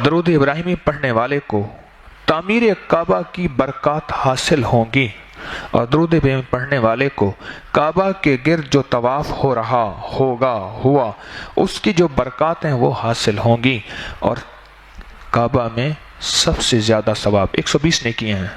درود ابراہیمی پڑھنے والے کو تعمیر کعبہ کی برکات حاصل ہوں گی، اور درود ابراہیمی پڑھنے والے کو کعبہ کے گرد جو طواف ہو رہا ہوا اس کی جو برکات ہیں وہ حاصل ہوں گی، اور کعبہ میں سب سے زیادہ ثواب 120 نیکیاں ہیں،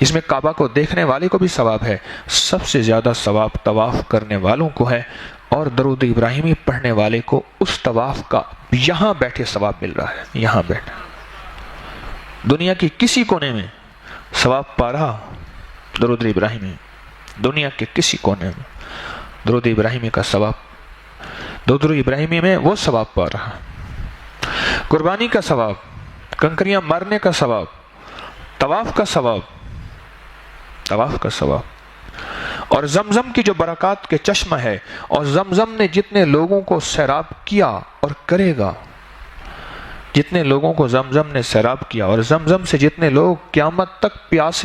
اس میں کعبہ کو دیکھنے والے کو بھی ثواب ہے، سب سے زیادہ ثواب طواف کرنے والوں کو ہے، اور درود ابراہیمی پڑھنے والے کو اس طواف کا یہاں بیٹھے ثواب مل رہا ہے، یہاں بیٹھے دنیا کی کسی کونے میں ثواب پا رہا درود ابراہیمی، دنیا کے کسی کونے میں درود ابراہیمی کا ثواب، درود ابراہیمی میں وہ ثواب پا رہا، قربانی کا ثواب، کنکریاں مارنے کا ثواب، طواف کا ثواب، اور زمزم کی جو برکات کے چشمہ ہے، اور زمزم نے جتنے لوگوں کو سیراب کیا اور کرے گا، جتنے لوگوں کو زمزم نے سیراب کیا، اور زمزم سے جتنے لوگ قیامت تک پیاس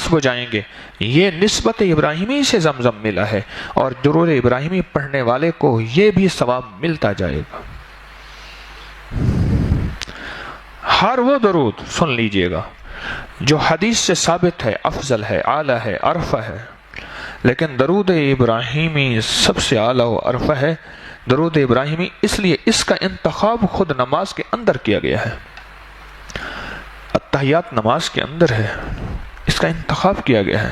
بجھائیں گے، یہ نسبت ابراہیمی سے زمزم ملا ہے، اور درود ابراہیمی پڑھنے والے کو یہ بھی ثواب ملتا جائے گا۔ ہر وہ درود سن لیجئے گا جو حدیث سے ثابت ہے، افضل ہے، اعلیٰ ہے، ارفع ہے، لیکن درود ابراہیمی سب سے اعلیٰ و ارفع ہے۔ درود ابراہیمی اس لیے اس کا انتخاب خود نماز کے اندر کیا گیا ہے، التحیات نماز کے اندر ہے، اس کا انتخاب کیا گیا ہے۔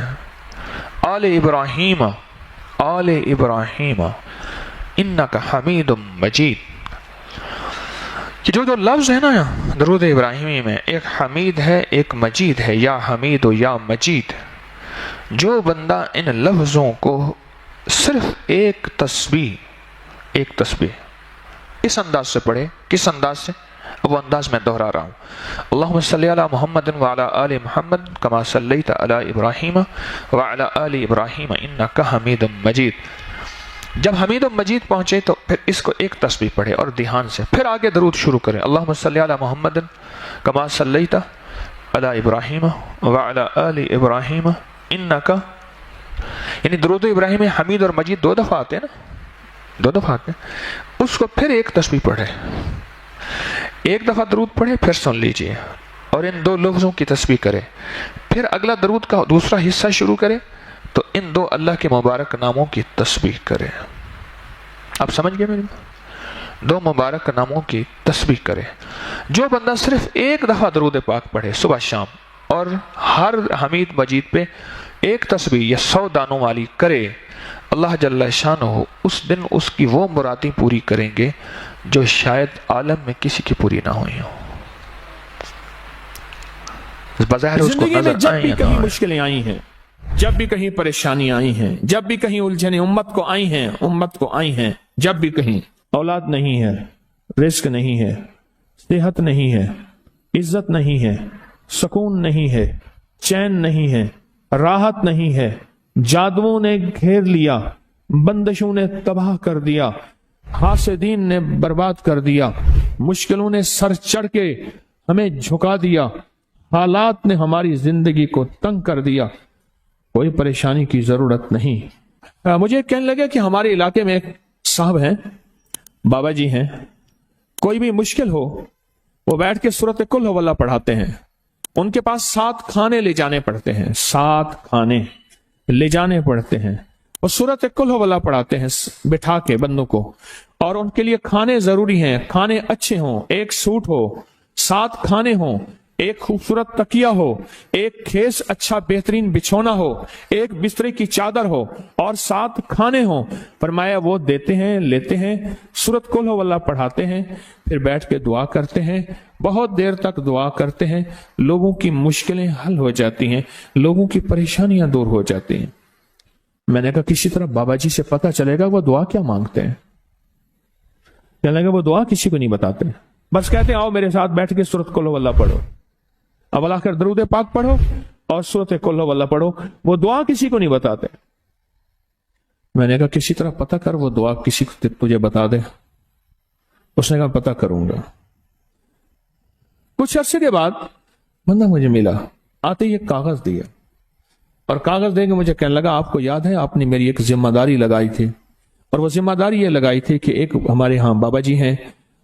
آل ابراہیم انک حمید مجید، جو لفظ ہے نا درود ابراہیمی میں، ایک حمید ہے ایک مجید ہے، یا حمید و یا مجید، جو بندہ ان لفظوں کو صرف ایک تسبیح اس انداز سے پڑھے، کس انداز سے؟ وہ انداز میں دہرا رہا ہوں، اللہم صلی علی محمد وعلی آل محمد کما صلیت علی ابراہیم وعلی آل ابراہیم انک حمید مجید۔ جب حمید مجید پہنچے تو پھر اس کو ایک تسبیح پڑھے اور دھیان سے، پھر آگے درود شروع کریں، اللہم صلی علی محمد کما صلیت علی ابراہیم وعلی آل ابراہیم انک، یعنی درود ابراہیم میں حمید اور مجید دو دفعہ آتے ہیں نا، دو دفعہ آتے ہیں، اس کو پھر ایک تسبیح پڑھے، ایک دفعہ درود پڑھے پھر سن لیجئے، اور ان دو لفظوں کی تسبیح کرے، پھر اگلا درود کا دوسرا حصہ شروع کرے تو ان دو اللہ کے مبارک ناموں کی تسبیح کرے۔ آپ سمجھ گئے میری بات؟ دو مبارک ناموں کی تسبیح کرے۔ جو بندہ صرف ایک دفعہ درود پاک پڑھے صبح شام، اور ہر حمید مجید پہ ایک تسبیح یا 100 دانوں والی کرے، اللہ جل شانہ اس دن اس کی وہ مرادیں پوری کریں گے جو شاید عالم میں کسی کی پوری نہ ہوئی ہوں۔ بظاہر اس کو نظر جب بھی کہیں مشکلیں آئی ہیں، جب بھی کہیں پریشانی آئی ہیں، جب بھی کہیں الجھنیں امت کو آئی ہیں، جب بھی کہیں اولاد نہیں ہے، رزق نہیں ہے، صحت نہیں ہے، عزت نہیں ہے، سکون نہیں ہے، چین نہیں ہے، راحت نہیں ہے، جادوؤں نے گھیر لیا، بندشوں نے تباہ کر دیا، حاسدین نے برباد کر دیا، مشکلوں نے سر چڑھ کے ہمیں جھکا دیا، حالات نے ہماری زندگی کو تنگ کر دیا، کوئی پریشانی کی ضرورت نہیں۔ مجھے کہنے لگا کہ ہمارے علاقے میں ایک صاحب ہیں، بابا جی ہیں، کوئی بھی مشکل ہو وہ بیٹھ کے سورۃ کل ہو اللہ پڑھاتے ہیں، ان کے پاس 7 کھانے لے جانے پڑتے ہیں، 7 کھانے لے جانے پڑتے ہیں، اور سورۃ کل ہو اللہ پڑھاتے ہیں بٹھا کے بندوں کو، اور ان کے لیے کھانے ضروری ہیں، کھانے اچھے ہوں، ایک سوٹ ہو، 7 کھانے ہوں، ایک خوبصورت تکیہ ہو، ایک کھیس اچھا بہترین بچھونا ہو، ایک بسترے کی چادر ہو، اور 7 کھانے ہوں۔ فرمایا وہ دیتے ہیں، لیتے ہیں، سورۃ کل ہو اللہ پڑھاتے ہیں، پھر بیٹھ کے دعا کرتے ہیں، بہت دیر تک دعا کرتے ہیں، لوگوں کی مشکلیں حل ہو جاتی ہیں، لوگوں کی پریشانیاں دور ہو جاتی ہیں۔ میں نے کہا کسی طرح بابا جی سے پتہ چلے گا وہ دعا کیا مانگتے ہیں۔ کہنے لگا وہ دعا کسی کو نہیں بتاتے، بس کہتے ہیں آؤ میرے ساتھ بیٹھ کے سورۃ کل ہو اللہ پڑھو، اب آخر درود پاک پڑھو اور سورۃ کل ہو اللہ پڑھو، وہ دعا کسی کو نہیں بتاتے۔ میں نے کہا کسی طرح پتہ کر وہ دعا کسی کو تجھے بتا دے۔ اس نے کہا پتہ کروں گا۔ کچھ عرصے کے بعد بندہ مجھے ملا، آتے ہی ایک کاغذ دیا، اور کاغذ دے کے مجھے کہنے لگا آپ کو یاد ہے آپ نے میری ایک ذمہ داری لگائی تھی، اور وہ ذمہ داری یہ لگائی تھی کہ ایک ہمارے ہاں بابا جی ہیں،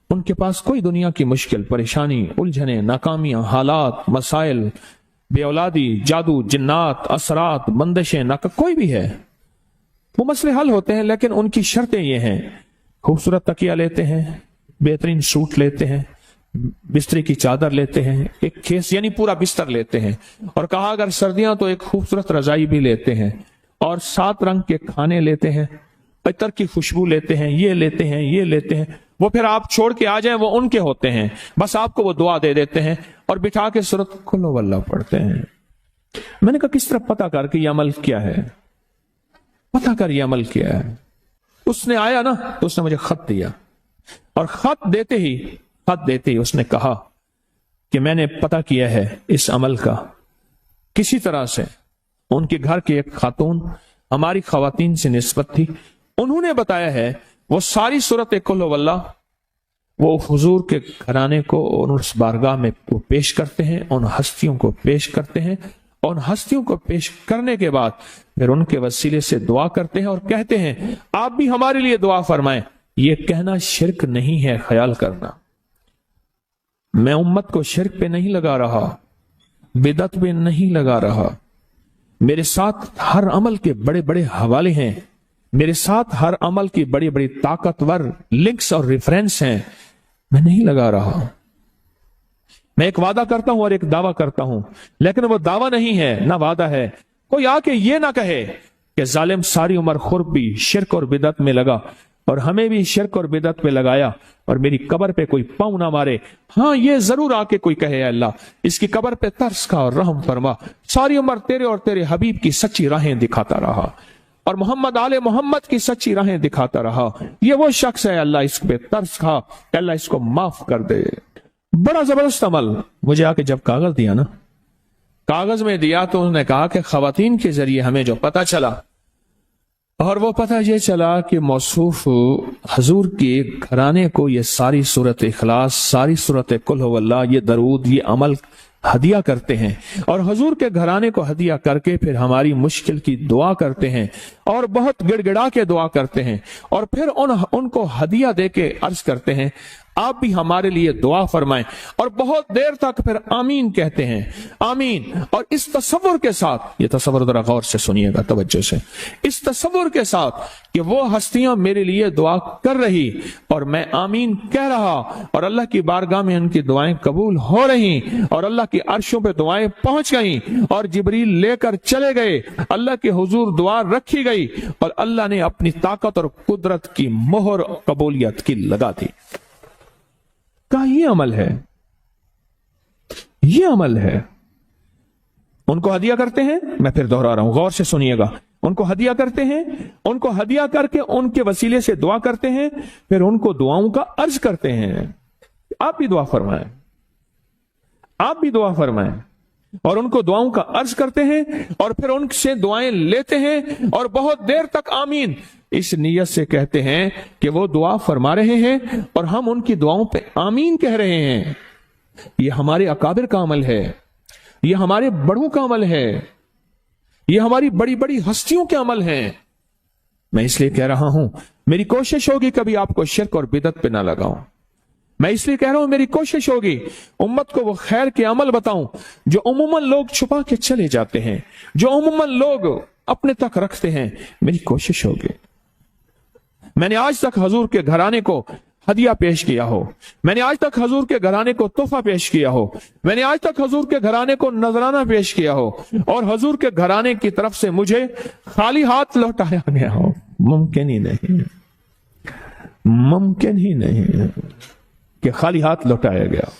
उनके पास कोई दुनिया की मुश्किल, परेशानी, उलझने, नाकामियां, हालात, मसाइल, बेऔलादी, जादू, जिन्नात, असरात, बंदिशें, कोई भी है, वो मसले हल होते हैं। लेकिन उनकी शर्तें ये हैं, खूबसूरत तकिया लेते हैं, बेहतरीन सूट लेते हैं, बिस्तरे की चादर लेते हैं, एक खेस यानी पूरा बिस्तर लेते हैं, और कहा अगर सर्दियां तो एक खूबसूरत रजाई भी लेते हैं, और 7 रंग के खाने लेते हैं, इतर की खुशबू लेते हैं, ये लेते हैं, ये लेते हैं। वो फिर आप छोड़ के आ जाएं, वो उनके होते हैं, बस आपको वो दुआ दे देते हैं और बिठा के सूरत कुल हुवल्लाह पढ़ते हैं। मैंने कहा किस तरह पता कर कि ये अमल क्या है, पता कर ये अमल क्या है। उसने आया ना तो उसने मुझे खत दिया, और खत देते ही उसने कहा कि मैंने पता किया है इस अमल का किसी तरह से। उनके घर के एक खातून हमारी खवातीन से निस्बत थी, उन्होंने बताया है वो सारी सूरत कुल हुवल्लाह वो हुजूर के घराने को और उस बारगाह में वो पेश करते हैं, उन हस्तियों को पेश करते हैं, और उन हस्तियों को पेश करने के बाद फिर उनके वसीले से दुआ करते हैं और कहते हैं आप भी हमारे लिए दुआ फरमाएं। ये कहना शिरक नहीं है, ख्याल करना। मैं उम्मत को शिरक पे नहीं लगा रहा, बिदअत पे नहीं लगा रहा। मेरे साथ हर अमल के बड़े बड़े हवाले हैं, मेरे साथ हर अमल की बड़ी बड़ी ताकतवर लिंक्स और रेफरेंस हैं। मैं नहीं लगा रहा। मैं एक वादा करता हूं और एक दावा करता हूं, लेकिन वो दावा नहीं है ना वादा है। कोई आके ये ना कहे कि जालिम सारी उम्र खुर्ब भी शिरक और बिदअत में लगा और हमें भी शिरक और बिदअत में लगाया और मेरी कब्र पे कोई पांव ना मारे। हाँ, ये जरूर आके कोई कहे अल्लाह इसकी कब्र पे तरस खा और रहम फरमा, सारी उम्र तेरे और तेरे हबीब की सच्ची राहें दिखाता रहा और मोहम्मद आले मोहम्मद की सच्ची राहें दिखाता रहा। ये वो शख्स है, अल्लाह इस पे तरस खा, अल्लाह इसको माफ कर दे। बड़ा जबरदस्त अमल। मुझे आके जब कागज दिया ना, कागज में दिया तो उन्होंने कहा कि खवातीन के जरिए हमें जो पता चला, और वो पता ये चला कि मौसूफ हजूर के घराने को ये सारी सूरत इखलास, सारी सूरत कुल हुवल्लाह, ये दरूद, ये अमल हदिया करते हैं और हजूर के घराने को हदिया करके फिर हमारी मुश्किल की दुआ करते हैं और बहुत गिड़गिड़ा के दुआ करते हैं और फिर उनको हदिया दे के अर्ज करते हैं आप भी हमारे लिए दुआ फरमाएं, और बहुत देर तक फिर आमीन कहते हैं, आमीन। और इस तसव्वुर के साथ, ये तसव्वुर जरा गौर से सुनिएगा तवज्जो से, इस तसव्वुर के साथ कि वो हस्तियां मेरे लिए दुआ कर रही और मैं आमीन कह रहा और अल्लाह की बारगाह में उनकी दुआएं कबूल हो रही और अल्लाह की अर्शों पे दुआएं पहुंच गई और जिब्रील लेकर चले गए, अल्लाह के हुजूर दुआ रखी गई और अल्लाह ने अपनी ताकत और कुदरत की मोहर कबूलियत की लगा दी। का ये अमल है, ये अमल है। उनको हदिया करते हैं, मैं फिर दोहरा रहा हूं, गौर से सुनिएगा। उनको हदिया करते हैं, उनको हदिया करके उनके वसीले से दुआ करते हैं, फिर उनको दुआओं का अर्ज करते हैं आप भी दुआ फरमाएं, आप भी दुआ फरमाएं, और उनको दुआओं का अर्ज करते हैं और फिर उनसे दुआएं लेते हैं और बहुत देर तक आमीन इस नियत से कहते हैं कि वो दुआ फरमा रहे हैं और हम उनकी दुआओं पे आमीन कह रहे हैं। ये हमारे अकाबिर का अमल है, ये हमारे बड़ों का अमल है, ये हमारी बड़ी बड़ी हस्तियों के अमल हैं। मैं इसलिए कह रहा हूं, मेरी कोशिश होगी कभी आपको शिर्क और बिदअत पे ना लगाऊं। मैं इसलिए कह रहा हूं, मेरी कोशिश होगी उम्मत को वो खैर के अमल बताऊं जो उम्मन लोग छुपा के चले जाते हैं, जो उम्मन लोग अपने तक रखते हैं। मेरी कोशिश होगी। मैंने आज तक हजूर के घराने को हदिया पेश किया हो, मैंने आज तक हजूर के घराने को तोहफा पेश किया हो, मैंने आज तक हजूर के घराने को नजराना पेश किया हो और हजूर के घराने की तरफ से मुझे खाली हाथ लौटाया गया हो, मुमकिन ही नहीं, मुमकिन ही नहीं कि खाली हाथ लौटाया गया।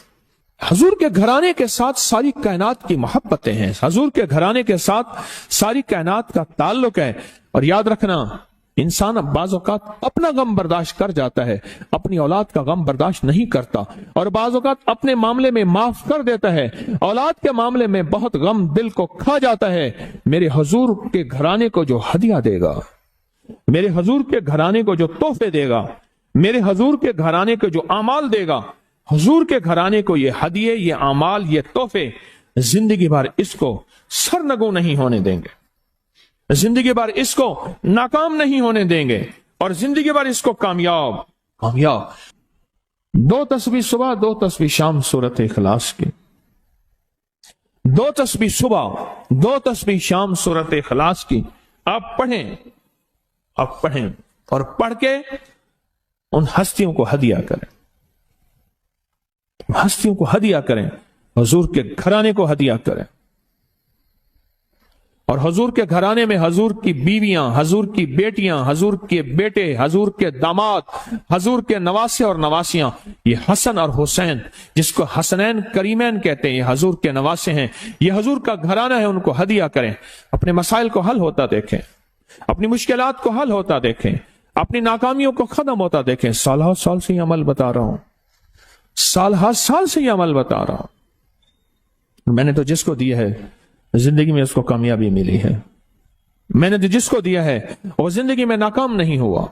हजूर के घराने के साथ सारी कायनात की मोहब्बतें हैं, हजूर के घराने के साथ सारी कायनात का ताल्लुक है। और याद रखना, इंसान बाज़ औक़ात अपना गम बर्दाश्त कर जाता है, अपनी औलाद का गम बर्दाश्त नहीं करता, और बाज़ औक़ात अपने मामले में माफ कर देता है, औलाद के मामले में बहुत गम दिल को खा जाता है। मेरे हजूर के घराने को जो हदिया देगा, मेरे हजूर के घराने को जो तोहफे देगा, मेरे हजूर के घराने को जो अमाल देगा, हजूर के घराने को ये हदिये, ये अमाल, ये तोहफे जिंदगी भर इसको सरनगू नहीं होने देंगे, जिंदगी भर इसको नाकाम नहीं होने देंगे और जिंदगी भर इसको कामयाब 2 तस्बीह सुबह, 2 तस्बीह शाम सूरत इखलास की। 2 तस्बीह सुबह, 2 तस्बीह शाम सूरत इखलास की आप पढ़ें, आप पढ़ें और पढ़ के उन हस्तियों को हदिया करें, हस्तियों को हदिया करें, हुजूर के घराने को हदिया करें। और हुजूर के घराने में हुजूर की बीवियां, हुजूर की बेटियां, हुजूर के बेटे, हुजूर के दामाद, हुजूर के नवासे और नवासियां, ये हसन और हुसैन जिसको हसनैन करीमैन कहते हैं, ये हुजूर के नवासे हैं, ये हुजूर का घराना है, उनको हदिया करें। अपने मसाइल को हल होता देखें, अपनी मुश्किलात को हल होता देखें, अपनी नाकामियों को खत्म होता देखें। साल साल से ये अमल बता रहा हूं, साल से ये अमल बता रहा हूं। मैंने तो जिसको दिया है जिंदगी में उसको कामयाबी मिली है, मैंने तो जिसको दिया है वो जिंदगी में नाकाम नहीं हुआ।